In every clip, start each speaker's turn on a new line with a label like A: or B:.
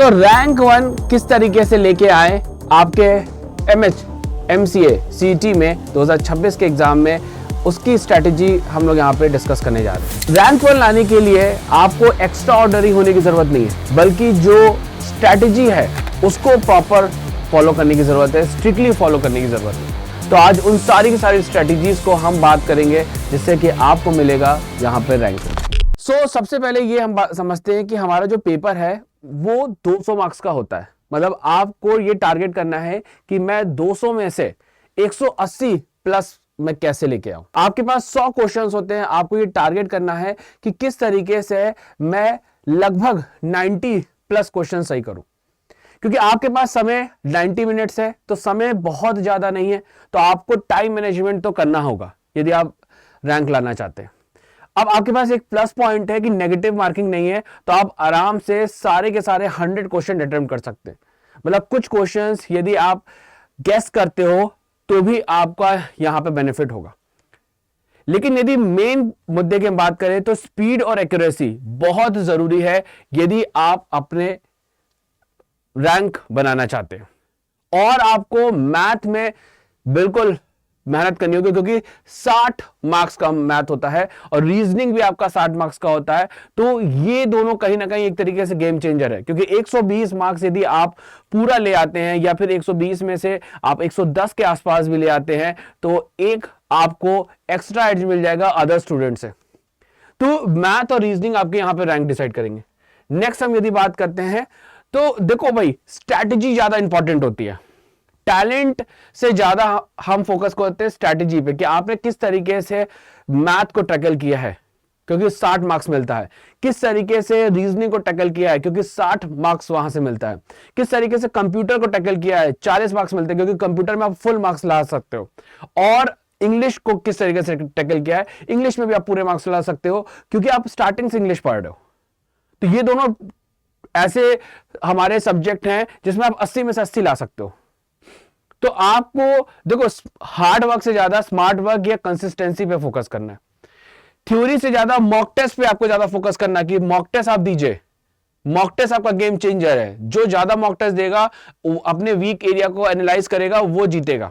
A: सो rank 1 किस तरीके से लेके आए आपके एमएच एमसीए सीईटी में 2026 के एग्जाम में, उसकी स्ट्रैटेजी हम लोग यहाँ पे डिस्कस करने जा रहे हैं। रैंक 1 लाने के लिए आपको एक्स्ट्रा ऑर्डनरी होने की जरूरत नहीं है, बल्कि जो स्ट्रैटेजी है उसको प्रॉपर फॉलो करने की जरूरत है, स्ट्रिक्टली फॉलो करने की जरूरत है। तो आज उन सारी की सारी स्ट्रैटेजीज को हम बात करेंगे जिससे कि आपको मिलेगा यहाँ पे रैंक। सो सबसे पहले ये हम समझते हैं कि हमारा जो पेपर है वो 200 मार्क्स का होता है। मतलब आपको ये टारगेट करना है कि मैं 200 में से 180 प्लस मैं कैसे लेके आऊं। आपके पास 100 क्वेश्चंस होते हैं, आपको ये टारगेट करना है कि किस तरीके से मैं लगभग 90 प्लस क्वेश्चन सही करूं। क्योंकि आपके पास समय 90 मिनट्स है, तो समय बहुत ज्यादा नहीं है, तो आपको टाइम मैनेजमेंट तो करना होगा यदि आप रैंक लाना चाहते हैं। अब आपके पास एक प्लस पॉइंट है कि नेगेटिव मार्किंग नहीं है, तो आप आराम से सारे के सारे 100 क्वेश्चन अटेम्प्ट कर सकते हैं। मतलब कुछ क्वेश्चंस यदि आप गेस करते हो तो भी आपका यहां पे बेनिफिट होगा। लेकिन यदि मेन मुद्दे की हम बात करें तो स्पीड और एक्यूरेसी बहुत जरूरी है यदि आप अपने रैंक बनाना चाहते हैं। और आपको मैथ में बिल्कुल मेहनत करनी होगी, क्योंकि 60 मार्क्स का मैथ होता है और रीजनिंग भी आपका 60 मार्क्स का होता है। तो ये दोनों कहीं ना कहीं एक तरीके से गेम चेंजर है, क्योंकि 120 मार्क्स यदि आप पूरा ले आते हैं या फिर 120 में से आप 110 के आसपास भी ले आते हैं, तो एक आपको एक्स्ट्रा एज मिल जाएगा अदर स्टूडेंट से। तो मैथ और रीजनिंग आपके यहां पर रैंक डिसाइड करेंगे। नेक्स्ट हम यदि बात करते हैं तो देखो भाई, स्ट्रैटेजी ज्यादा इंपॉर्टेंट होती है। टैलेंट से ज्यादा हम फोकस करते हैं स्ट्रैटेजी पे कि आपने किस तरीके से मैथ को टैकल किया है, क्योंकि 60 मार्क्स मिलता है। किस तरीके से रीजनिंग को टैकल किया है, क्योंकि 60 मार्क्स वहां से मिलता है। किस तरीके से कंप्यूटर को टैकल किया है, 40 मार्क्स मिलते हैं, क्योंकि कंप्यूटर में आप फुल मार्क्स ला सकते हो। और इंग्लिश को किस तरीके से टैकल किया है, इंग्लिश में भी आप पूरे मार्क्स ला सकते हो, क्योंकि आप स्टार्टिंग से इंग्लिश पढ़ रहे हो। तो ये दोनों ऐसे हमारे सब्जेक्ट हैं जिसमें आप 80 में से 80 ला सकते हो। तो आपको देखो, हार्ड वर्क से ज्यादा स्मार्ट वर्क या कंसिस्टेंसी पे फोकस करना है। थ्योरी से ज्यादा मॉक टेस्ट पे आपको ज्यादा फोकस करना है कि मॉक टेस्ट आप दीजिए। मॉक टेस्ट आपका गेम चेंजर है। जो ज्यादा मॉक टेस्ट देगा, अपने वीक एरिया को एनालाइज करेगा, वो जीतेगा।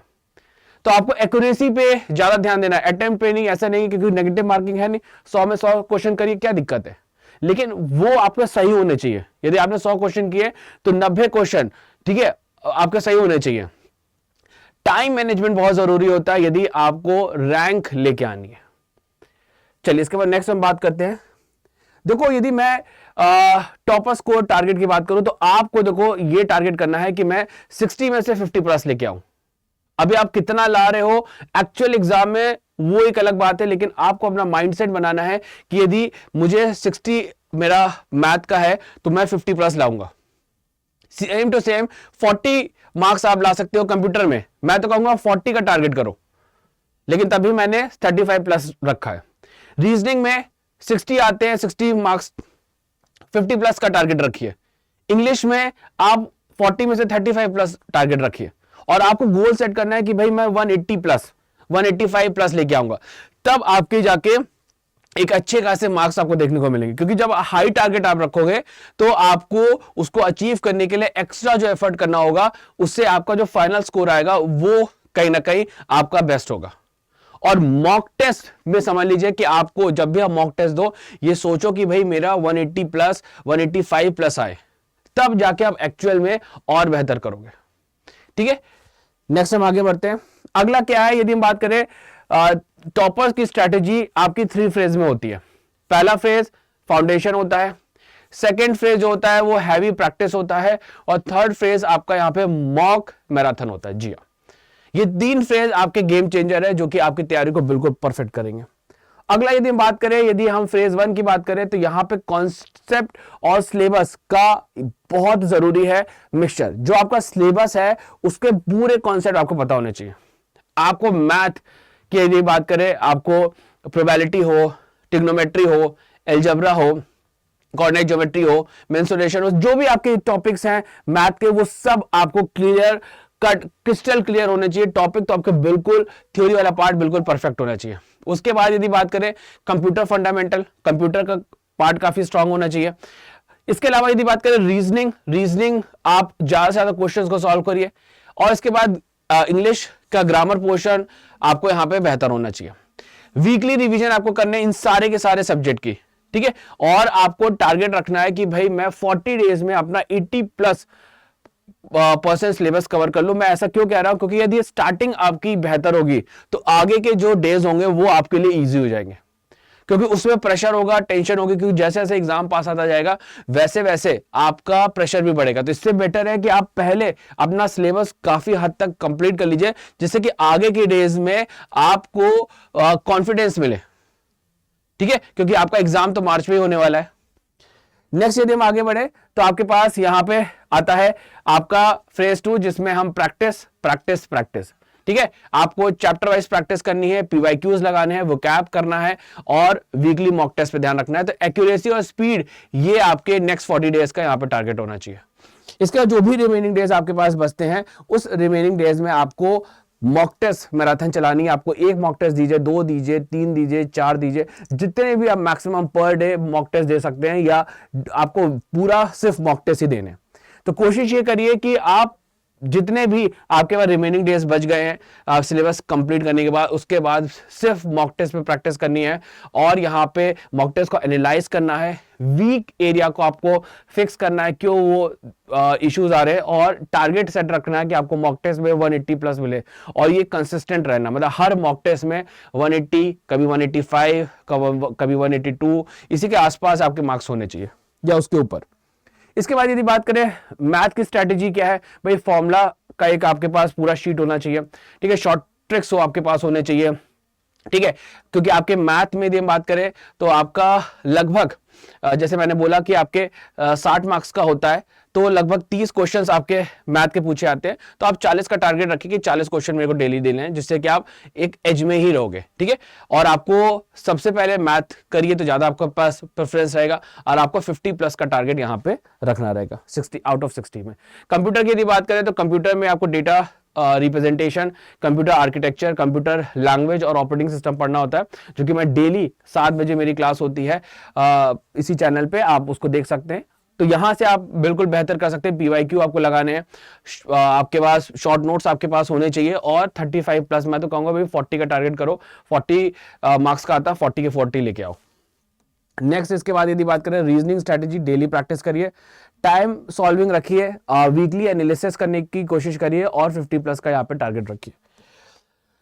A: तो आपको एक्यूरेसी पे ज्यादा ध्यान देना है, अटेम्प्ट पे नहीं। ऐसा नहीं क्योंकि नेगेटिव मार्किंग है नहीं, 100 में 100 क्वेश्चन करिए, क्या दिक्कत है, लेकिन वो आपके सही होने चाहिए। यदि आपने 100 क्वेश्चन किए तो 90 क्वेश्चन, ठीक है, आपके सही होने चाहिए। टाइम मैनेजमेंट बहुत जरूरी होता है यदि आपको रैंक लेके आनी है। चलिए इसके बाद नेक्स्ट हम बात करते हैं। देखो, यदि मैं टॉपर स्कोर टारगेट की बात करूं तो आपको देखो ये टारगेट करना है कि मैं 60 में से 50 प्लस लेके आऊं। अभी आप कितना ला रहे हो एक्चुअल एग्जाम में वो एक अलग बात है, लेकिन आपको अपना माइंडसेट बनाना है कि यदि मुझे 60 मेरा मैथ का है तो मैं 50 प्लस लाऊंगा। सेम टू सेम 40 मार्क्स आप ला सकते हो कंप्यूटर में, मैं तो कहूंगा 40 का टारगेट करो, लेकिन तभी मैंने 35 प्लस रखा है। रीजनिंग में 60 आते हैं, 60 मार्क्स, 50 प्लस का टारगेट रखिए। इंग्लिश में आप 40 में से 35 प्लस टारगेट रखिए। और आपको गोल सेट करना है कि भाई मैं 180 प्लस 185 प्लस लेके आऊंगा, तब आपके जाके एक अच्छे खासे मार्क्स आपको देखने को मिलेंगे। क्योंकि जब हाई टारगेट आप रखोगे तो आपको उसको अचीव करने के लिए एक्स्ट्रा जो एफर्ट करना होगा, उससे आपका जो फाइनल स्कोर आएगा वो कहीं ना कहीं आपका बेस्ट होगा। और मॉक टेस्ट में समझ लीजिए कि आपको जब भी आप मॉक टेस्ट दो, ये सोचो कि भाई मेरा 180 प्लस 185 प्लस आए, तब जाके आप एक्चुअल में और बेहतर करोगे। ठीक है, नेक्स्ट हम आगे बढ़ते हैं। अगला क्या है, यदि हम बात करें टॉपर्स की स्ट्रैटेजी आपकी 3 फेज में होती है। पहला फेज फाउंडेशन होता है, सेकेंड फेज जो होता है वो हैवी प्रैक्टिस होता है, और थर्ड फेज आपका यहां पे मॉक मैराथन होता है। जी हाँ, ये 3 फेज आपके गेम चेंजर है जो कि आपकी तैयारी को बिल्कुल परफेक्ट करेंगे। अगला यदि हम बात करें, यदि हम फेज 1 की बात करें तो यहां पे कॉन्सेप्ट और सिलेबस का बहुत जरूरी है मिक्सचर। जो आपका सिलेबस है उसके पूरे कॉन्सेप्ट आपको पता होने चाहिए। आपको मैथ की यदि बात करें, आपको प्रोबेबिलिटी हो, ट्रिग्नोमेट्री हो, एल्जेब्रा हो, कोऑर्डिनेट ज्योमेट्री हो, मेंसुरेशन हो, जो भी आपके टॉपिक्स हैं मैथ के, वो सब आपको क्लियर कट क्रिस्टल क्लियर होने चाहिए। टॉपिक तो आपके बिल्कुल, थ्योरी वाला पार्ट बिल्कुल परफेक्ट होना चाहिए। उसके बाद यदि बात करें कंप्यूटर फंडामेंटल, कंप्यूटर का पार्ट काफी स्ट्रांग होना चाहिए। इसके अलावा यदि बात करें रीजनिंग आप ज्यादा से ज्यादा क्वेश्चंस को सॉल्व करिए, और इसके बाद इंग्लिश का ग्रामर पोर्शन आपको यहां पे बेहतर होना चाहिए। वीकली रिवीजन आपको करने इन सारे के सारे सब्जेक्ट की, ठीक है। और आपको टारगेट रखना है कि भाई मैं 40 डेज में अपना 80+ % सिलेबस कवर कर लूं। मैं ऐसा क्यों कह रहा हूं, क्योंकि यदि स्टार्टिंग आपकी बेहतर होगी तो आगे के जो डेज होंगे वो आपके लिए इजी हो जाएंगे, क्योंकि उसमें प्रेशर होगा, टेंशन होगी, क्योंकि जैसे जैसे एग्जाम पास आता जाएगा वैसे वैसे आपका प्रेशर भी बढ़ेगा। तो इससे बेटर है कि आप पहले अपना सिलेबस काफी हद तक कंप्लीट कर लीजिए, जिससे कि आगे के डेज में आपको कॉन्फिडेंस मिले, ठीक है, क्योंकि आपका एग्जाम तो मार्च में ही होने वाला है। नेक्स्ट यदि हम आगे बढ़े तो आपके पास यहां पे आता है आपका फेज 2, जिसमें हम प्रैक्टिस, ठीक है। आपको चैप्टर वाइज प्रैक्टिस करनी है, पीवाईक्यूज लगाने हैं, वोकैब करना है, और वीकली मॉक टेस्ट पे ध्यान रखना है। तो एक्यूरेसी और स्पीड ये आपके नेक्स्ट 40 डेज का यहां पे टारगेट होना चाहिए। इसके जो भी रिमेनिंग डेज आपके पास बचते हैं, उस रिमेनिंग डेज में आपको मॉक टेस्ट मैराथन चलानी है। आपको एक मॉक टेस्ट दीजिए, 2 दीजिए, 3 दीजिए, 4 दीजिए, जितने भी आप maximum per day mock test दे सकते हैं, या आपको पूरा सिर्फ मॉक टेस्ट ही देने। तो कोशिश ये करिए कि आप जितने भी आपके पास रिमेनिंग डेज बच गए हैं सिलेबस कंप्लीट करने के बाद, उसके बाद सिर्फ मॉक टेस्ट पे प्रैक्टिस करनी है, और यहां पे मॉक टेस्ट को एनालाइज करना है, वीक एरिया को आपको फिक्स करना है, क्यों वो इश्यूज आ रहे हैं, और टारगेट सेट रखना है कि आपको मॉक टेस्ट में 180+ मिले, और ये कंसिस्टेंट रहना, मतलब हर मॉक टेस्ट में 180, कभी 185, कभी 182, इसी के आसपास आपके मार्क्स होने चाहिए या उसके ऊपर। इसके बाद यदि बात करें मैथ की स्ट्रैटेजी क्या है, भाई फॉर्मूला का एक आपके पास पूरा शीट होना चाहिए, ठीक है। शॉर्ट ट्रिक्स आपके पास होने चाहिए, ठीक है, क्योंकि आपके मैथ में यदि हम बात करें तो आपका लगभग जैसे मैंने बोला कि आपके 60 मार्क्स का होता है, तो लगभग 30 क्वेश्चंस आपके मैथ के पूछे आते हैं। तो आप 40 का टारगेट रखिए कि 40 क्वेश्चन मेरे को डेली देने हैं, जिससे कि आप एक एज में ही रहोगे, ठीक है। और आपको सबसे पहले मैथ करिए तो ज्यादा आपके पास प्रेफरेंस रहेगा, और आपको 50+ का टारगेट यहां पे रखना रहेगा 60 आउट ऑफ 60 में। कंप्यूटर की यदि बात करें तो कंप्यूटर में आपको data representation, computer architecture, computer language और ऑपरेटिंग सिस्टम पढ़ना होता है, जो कि मैं डेली 7 बजे मेरी क्लास होती है इसी चैनल पे, आप उसको देख सकते हैं। तो यहां से आप बिल्कुल बेहतर कर सकते हैं। पीवाईक्यू आपको लगाने हैं, आपके पास शॉर्ट नोट्स आपके पास होने चाहिए, और 35+, मैं तो कहूंगा भाई 40 का टारगेट करो। 40 मार्क्स का आता है, 40 के 40 लेके आओ। नेक्स्ट इसके बाद यदि बात करें रीजनिंग स्ट्रैटेजी, डेली प्रैक्टिस करिए, टाइम सॉल्विंग रखिए, वीकली एनालिसिस करने की कोशिश करिए, और 50+ का यहाँ पे टारगेट रखिए।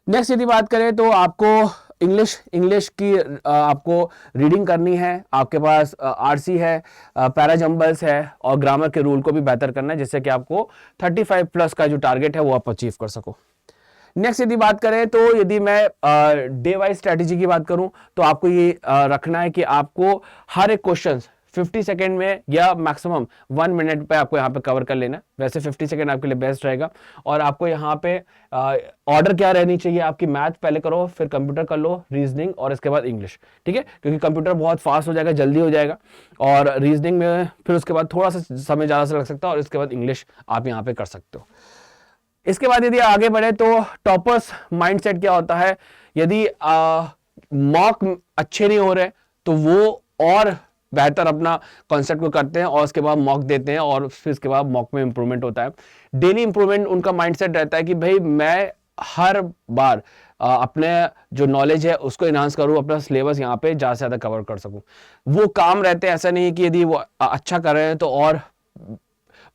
A: नेक्स्ट यदि बात करें तो आपको इंग्लिश की आपको रीडिंग करनी है, आपके पास आरसी है, पैराजम्बल्स है, और ग्रामर के रूल को भी बेहतर करना है, जिससे कि आपको 35+ का जो टारगेट है वो आप अचीव कर सको। नेक्स्ट यदि बात करें तो यदि मैं डे वाइज स्ट्रैटेजी की बात करूं तो आपको ये रखना है कि आपको हर एक क्वेश्चन 50 सेकेंड में या मैक्सिमम 1 मिनट पे आपको यहाँ पे कवर कर लेना। वैसे 50 सेकेंड आपके लिए बेस्ट रहेगा। और आपको यहाँ पे ऑर्डर क्या रहनी चाहिए आपकी, मैथ पहले करो, फिर कंप्यूटर कर लो, रीजनिंग, और इसके बाद इंग्लिश, ठीक है, क्योंकि कंप्यूटर बहुत फास्ट हो जाएगा, जल्दी हो जाएगा, और रीजनिंग में फिर उसके बाद थोड़ा सा समय ज़्यादा से लग सकता है, और इसके बाद इंग्लिश आप यहाँ पे कर सकते हो। इसके बाद यदि आगे बढ़े तो टॉपर्स माइंडसेट क्या होता है, यदि मॉक अच्छे नहीं हो रहे तो वो और बेहतर अपना कॉन्सेप्ट को करते हैं, और उसके बाद मॉक देते हैं, और फिर इसके बाद मॉक में इंप्रूवमेंट होता है। डेली इंप्रूवमेंट उनका माइंडसेट रहता है कि भाई मैं हर बार अपने जो नॉलेज है उसको इनहांस करूं, अपना सिलेबस यहाँ पे ज़्यादा से ज़्यादा कवर कर सकूं। वो काम रहते हैं, ऐसा नहीं है कि यदि वो अच्छा कर रहे हैं तो और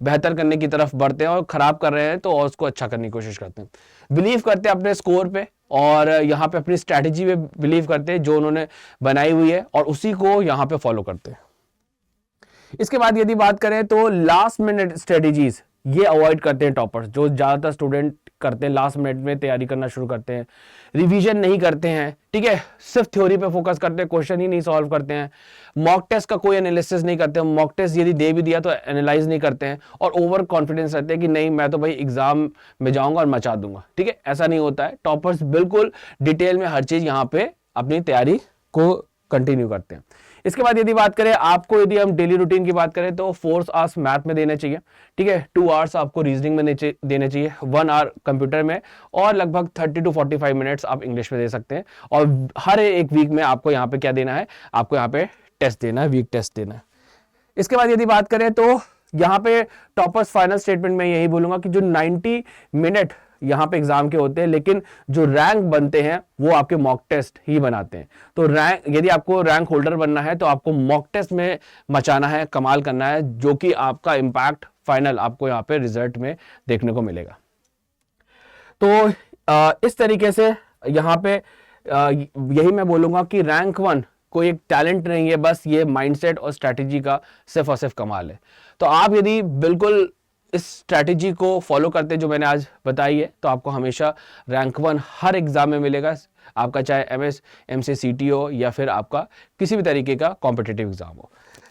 A: बेहतर करने की तरफ बढ़ते हैं, और खराब कर रहे हैं तो और उसको अच्छा करने की कोशिश करते हैं। बिलीव करते हैं अपने स्कोर पे, और यहाँ पे अपनी स्ट्रैटेजी पे बिलीव करते हैं जो उन्होंने बनाई हुई है, और उसी को यहाँ पे फॉलो करते हैं। इसके बाद यदि बात करें तो लास्ट मिनट स्ट्रेटेजीज ये अवॉइड करते हैं टॉपर्स। जो ज्यादातर स्टूडेंट करते हैं, लास्ट मिनट में तैयारी करना शुरू करते हैं, रिवीजन नहीं करते हैं, ठीक है, सिर्फ थ्योरी पे फोकस करते हैं, क्वेश्चन ही नहीं सॉल्व करते हैं, मॉक टेस्ट का कोई एनालिसिस नहीं करते हैं, मॉक टेस्ट यदि दे भी दिया तो एनालाइज नहीं करते हैं, और ओवर कॉन्फिडेंस रहते हैं कि नहीं मैं तो भाई एग्जाम में जाऊंगा और मचा दूंगा, ठीक है। ऐसा नहीं होता है। टॉपर्स बिल्कुल डिटेल में हर चीज यहाँ पे अपनी तैयारी को कंटिन्यू करते हैं। इसके बाद यदि बात करें आपको, यदि हम डेली रूटीन की बात करें तो 4 आवर्स मैथ में देने चाहिए, ठीक है, 2 आवर्स आपको रीजनिंग में देने चाहिए, 1 आवर कंप्यूटर में, और लगभग 30 to 45 मिनट्स आप इंग्लिश में दे सकते हैं। और हर एक वीक में आपको यहाँ पे क्या देना है, आपको यहाँ पे टेस्ट देना है, वीक टेस्ट देना है। इसके बाद यदि बात करें तो यहाँ पे टॉपर्स फाइनल स्टेटमेंट में यही बोलूंगा कि जो 90 मिनट यहाँ पे एग्जाम के होते हैं, लेकिन जो रैंक बनते हैं वो आपके मॉक टेस्ट ही बनाते हैं। तो रैंक, यदि आपको रैंक होल्डर बनना है तो आपको मॉक टेस्ट में मचाना है, कमाल करना है, जो कि आपका इंपैक्ट फाइनल आपको यहाँ पे रिजल्ट में देखने को मिलेगा। तो इस तरीके से यहाँ पे यही मैं बोलूंगा कि रैंक 1 कोई एक टैलेंट नहीं है, बस ये माइंडसेट और स्ट्रैटेजी का सिर्फ और सिर्फ कमाल है। तो आप यदि बिल्कुल इस स्ट्रैटेजी को फॉलो करते जो मैंने आज बताई है तो आपको हमेशा रैंक 1 हर एग्जाम में मिलेगा, आपका चाहे MS MC CT हो या फिर आपका किसी भी तरीके का कॉम्पिटिटिव एग्जाम हो।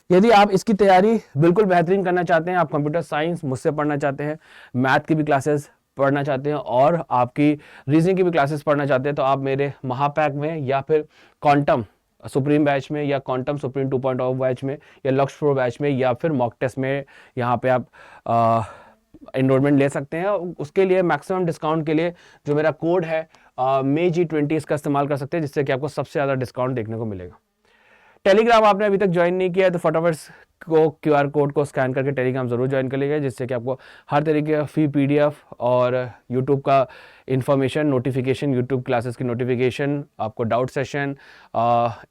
A: यदि आप इसकी तैयारी बिल्कुल बेहतरीन करना चाहते हैं, आप कंप्यूटर साइंस मुझसे पढ़ना चाहते हैं, मैथ की भी क्लासेस पढ़ना चाहते हैं और आपकी रीजनिंग की भी क्लासेस पढ़ना चाहते हैं, तो आप मेरे महापैक में या फिर क्वांटम सुप्रीम बैच में या क्वांटम सुप्रीम 2.0 बैच में या लक्ष्य प्रो बैच में या फिर मॉक टेस्ट में यहाँ पे आप एनरोलमेंट ले सकते हैं। उसके लिए मैक्सिमम डिस्काउंट के लिए जो मेरा कोड है MayG20 इसका इस्तेमाल कर सकते हैं, जिससे कि आपको सबसे ज़्यादा डिस्काउंट देखने को मिलेगा। टेलीग्राम आपने अभी तक ज्वाइन नहीं किया है तो फटाफट को QR कोड को स्कैन करके टेलीग्राम जरूर ज्वाइन कर लीजिएगा, जिससे कि आपको हर तरीके का फ्री PDF और YouTube का इन्फॉर्मेशन, नोटिफिकेशन, YouTube क्लासेस की नोटिफिकेशन, आपको डाउट सेशन,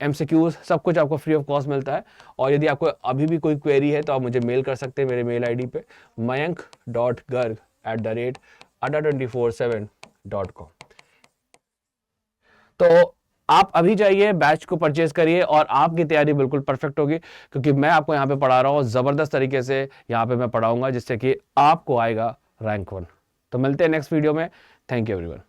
A: MCQs, सब कुछ आपको फ्री ऑफ कॉस्ट मिलता है। और यदि आपको अभी भी कोई क्वेरी है तो आप मुझे मेल कर सकते हैं मेरे मेल ID पे mayank.garg@adda247.com। तो आप अभी जाइए, बैच को परचेज करिए और आपकी तैयारी बिल्कुल परफेक्ट होगी, क्योंकि मैं आपको यहाँ पे पढ़ा रहा हूँ जबरदस्त तरीके से, यहाँ पे मैं पढ़ाऊंगा जिससे कि आपको आएगा रैंक 1। तो मिलते हैं नेक्स्ट वीडियो में। Thank you everyone.